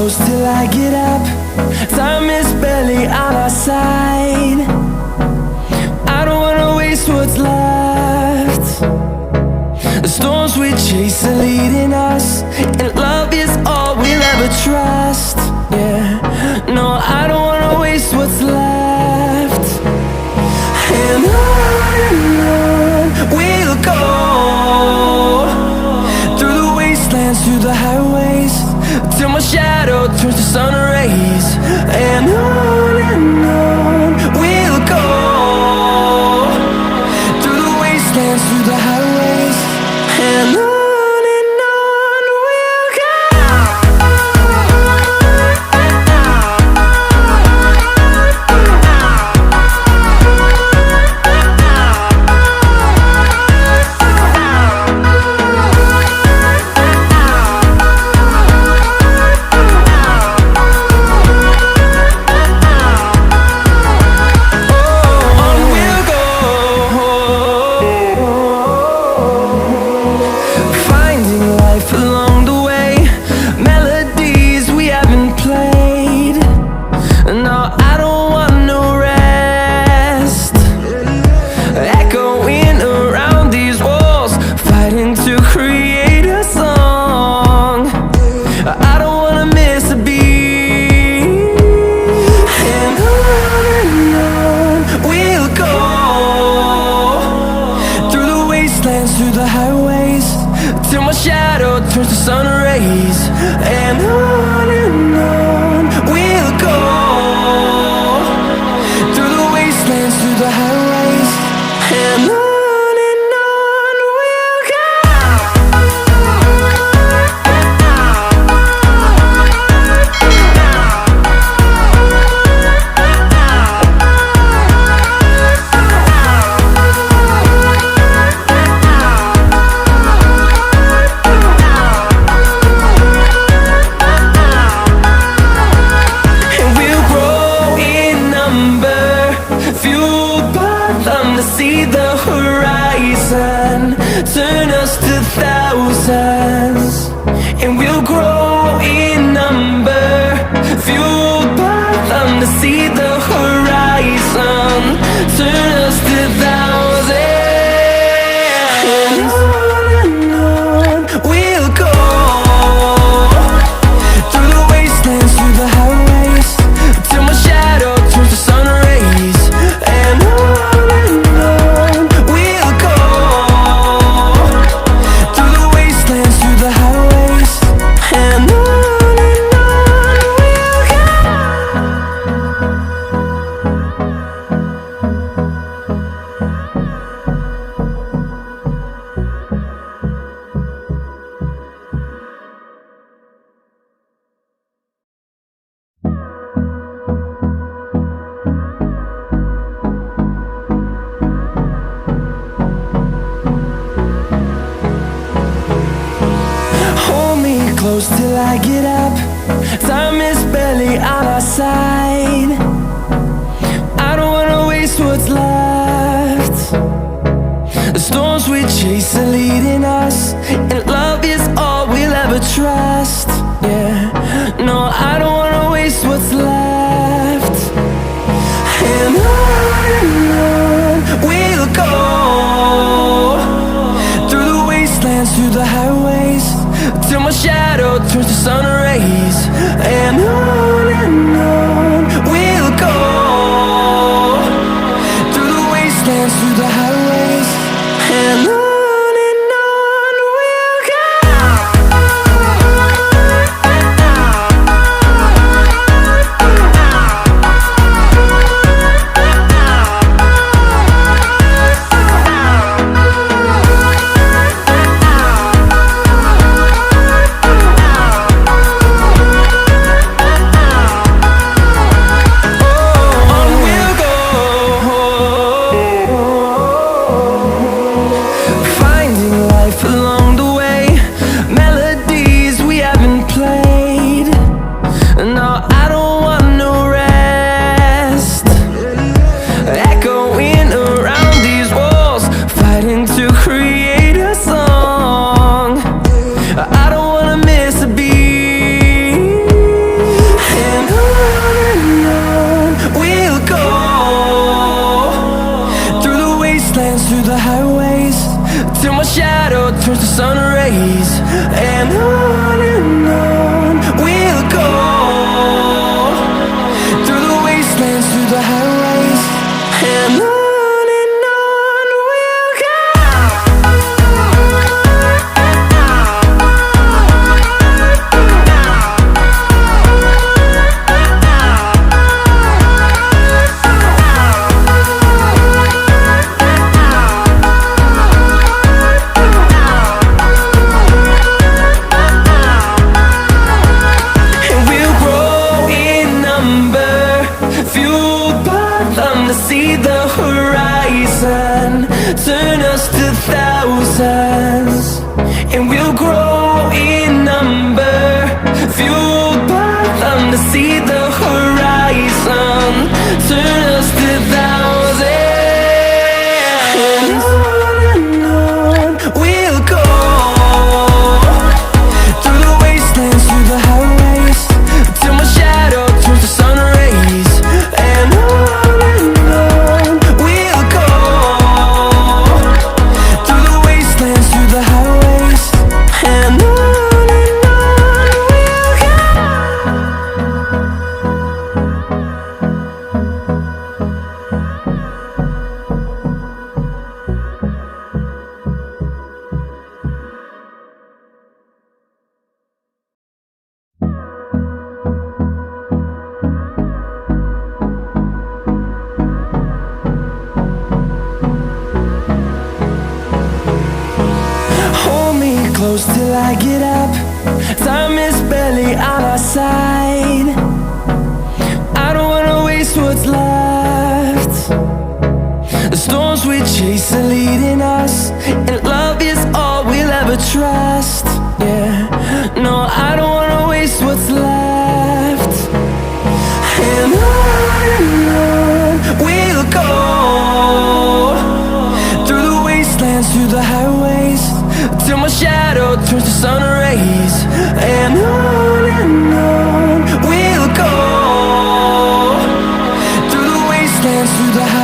close till I get up. Time is barely on our side. I don't wanna waste what's left. The storms we chase are leading us, and love is all we'll ever trust. Yeah, no, I don't wanna waste what's left. And on we'll go, through the wastelands, through the highways, till my shadow turns to sun rays. And on we'll go, through the wastelands, through the highways, and on we'll go. Through the highways, till my shadow turns to sun rays. And on we'll go, through the wastelands, through the highways, and on we'll go. See the horizon, turn us to thousands, and we'll grow in number, fueled by them. To see the horizon, turn us to thousands, and on we'll go, through the wastelands, through the highways, till my shadow turns to sun rays. And close till I get up. Time is barely on our side. I don't wanna waste what's left. The storms we chase are leading us, and love is all we'll ever trust. Yeah, no, I don't wanna waste what's left. And on we'll go, through the wastelands, through the highways, till my shadow turns to sun rays. And on we'll go, through the wastelands, through the highways, and on to see the horizon, turn us to thousands, and we'll grow in number, fueled by them to see the horizon, turn us to thousands. And on we'll go, through the wastelands, through the highways, till my shadow turns to sun rays. And on we'll go, through the wastelands, through the highways. And on we'll go. Hold me close till I get up. Time is barely on our side. I don't wanna waste what's left. The storms we chase are leading us, and love is all we'll ever trust. Yeah, no, I don't wanna waste what's left. And on we'll go, through the wastelands, through the highways, till my shadow turns to sun rays. And on we'll go, through the wastelands, through the highways.